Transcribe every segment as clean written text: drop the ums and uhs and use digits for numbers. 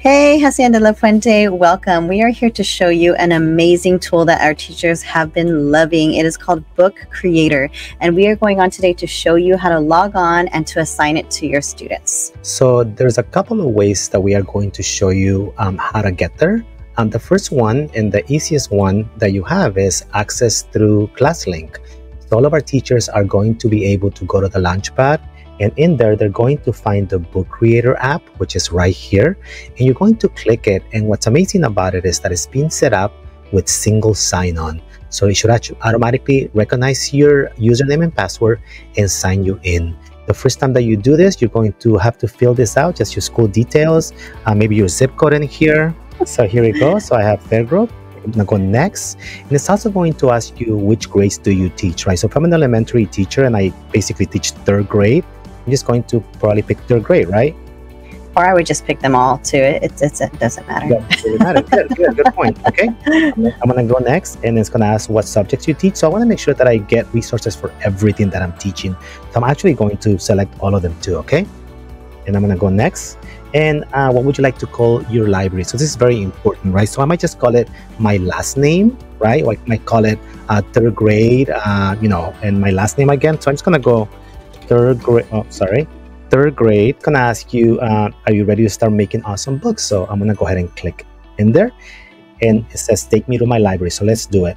Hey, Hacienda La Fuente, welcome. We are here to show you an amazing tool that our teachers have been loving. It is called Book Creator, and we are going on today to show you how to log on and to assign it to your students. So there's a couple of ways that we are going to show you how to get there. The first one and the easiest one that you have is access through ClassLink. So all of our teachers are going to be able to go to the Launchpad, and in there they're going to find the Book Creator app, which is right here, and you're going to click it. And what's amazing about it is that it's been set up with single sign-on, so it should actually automatically recognize your username and password and sign you in. The first time that you do this, you're going to have to fill this out, just your school details, maybe your zip code in here. So here we go. So I have Fairgrove. I'm gonna go next, and it's also going to ask you which grades do you teach, right? So if I'm an elementary teacher and I basically teach third grade, I'm just going to probably pick third grade, right? Or I would just pick them all too. It doesn't matter. Yeah, it doesn't matter. Good point. Okay, I'm gonna go next, and it's gonna ask what subjects you teach. So I want to make sure that I get resources for everything that I'm teaching. So I'm actually going to select all of them too. Okay, and I'm gonna go next. And what would you like to call your library? So this is very important, right? So I might just call it my last name, right? Or I might call it third grade, and my last name again. So I'm just gonna go third grade. Third grade. Gonna ask you, are you ready to start making awesome books? So I'm gonna go ahead and click in there, and it says take me to my library. So let's do it.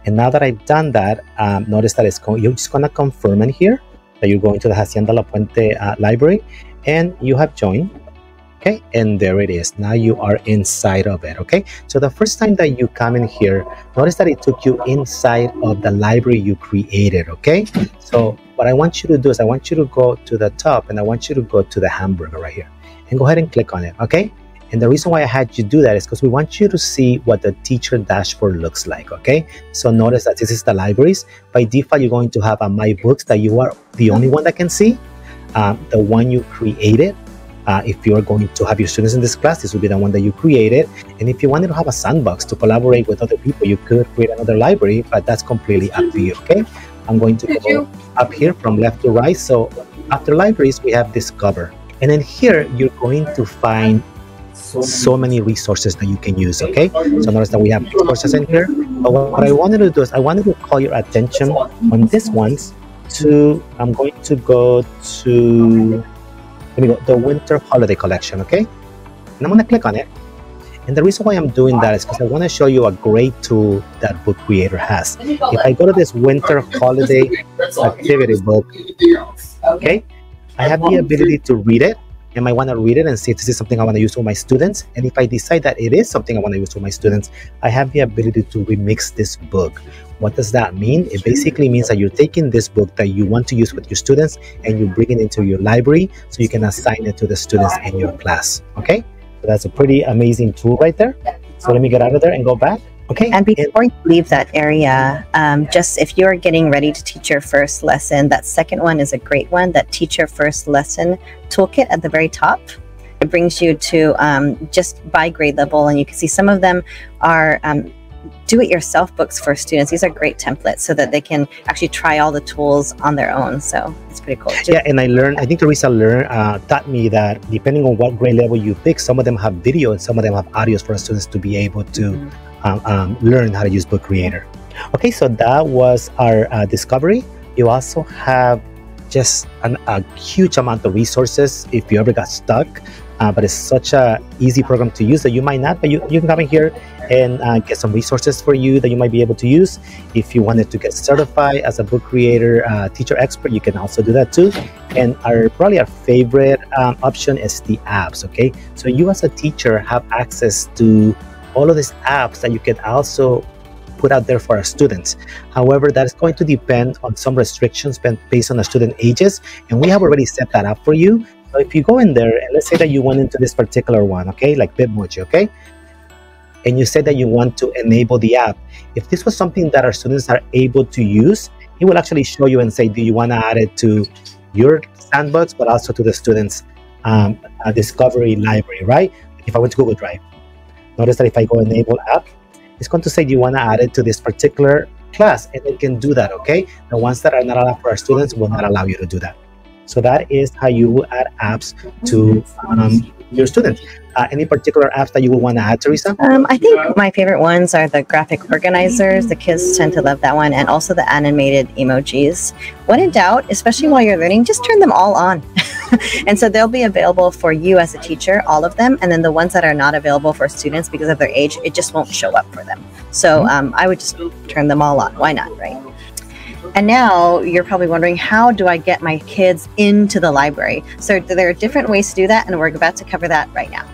And now that I've done that, notice that you're just gonna confirm in here that you're going to the Hacienda La Puente library, and you have joined. Okay, and there it is. Now you are inside of it. Okay, so the first time that you come in here, notice that it took you inside of the library you created. Okay, so what I want you to do is I want you to go to the top, and I want you to go to the hamburger right here and go ahead and click on it. Okay, and the reason why I had you do that is because we want you to see what the teacher dashboard looks like. Okay, so notice that this is the libraries. By default, you're going to have a My Books that you are the only one that can see, the one you created. If you are going to have your students in this class, this will be the one that you created. And if you wanted to have a sandbox to collaborate with other people, you could create another library, but that's completely up to you. Okay, I'm going to go up here from left to right. So after libraries, we have Discover, and then here you're going to find so many resources that you can use. Okay, so notice that we have resources in here, but what I wanted to do is I wanted to call your attention on this ones to, I'm going to go to, the Winter Holiday Collection. Okay, and I'm going to click on it. And the reason why I'm doing that is because I want to show you a great tool that Book Creator has. If I go to this Winter Holiday Activity Book, okay, I have the ability to read it. And I want to read it and see if this is something I want to use for my students. And if I decide that it is something I want to use for my students, I have the ability to remix this book. What does that mean? It basically means that you're taking this book that you want to use with your students and you bring it into your library so you can assign it to the students in your class. Okay, so that's a pretty amazing tool right there. So let me get out of there and go back. Okay. And before you leave that area, just if you're getting ready to teach your first lesson, that second one is a great one, that Teach Your First Lesson toolkit at the very top. It brings you to just by grade level, and you can see some of them are do-it-yourself books for students. These are great templates so that they can actually try all the tools on their own. So it's pretty cool. Yeah, and I think Teresa taught me that depending on what grade level you pick, some of them have video and some of them have audios for students to be able to learn how to use Book Creator. Okay, so that was our discovery. You also have just a huge amount of resources if you ever got stuck. But it's such a easy program to use that you might not, but you can come in here and get some resources for you that you might be able to use. If you wanted to get certified as a Book Creator teacher expert, you can also do that too. And probably our favorite option is the apps. Okay, so you as a teacher have access to all of these apps that you can also put out there for our students. However, that is going to depend on some restrictions based on the student ages, and we have already set that up for you. So if you go in there, and let's say that you went into this particular one, okay, like Bitmoji, okay, and you said that you want to enable the app, if this was something that our students are able to use, it will actually show you and say, do you want to add it to your sandbox, but also to the students' discovery library, right? If I went to Google Drive, notice that if I go enable app, it's going to say, do you want to add it to this particular class? And it can do that, okay? The ones that are not allowed for our students will not allow you to do that. So that is how you will add apps to your students. Any particular apps that you would want to add, Teresa? I think my favorite ones are the graphic organizers. The kids tend to love that one, and also the animated emojis. When in doubt, especially while you're learning, just turn them all on. And so they'll be available for you as a teacher, all of them. And then the ones that are not available for students because of their age, it just won't show up for them. So I would just turn them all on. Why not, right? And now you're probably wondering, how do I get my kids into the library? So there are different ways to do that, and we're about to cover that right now.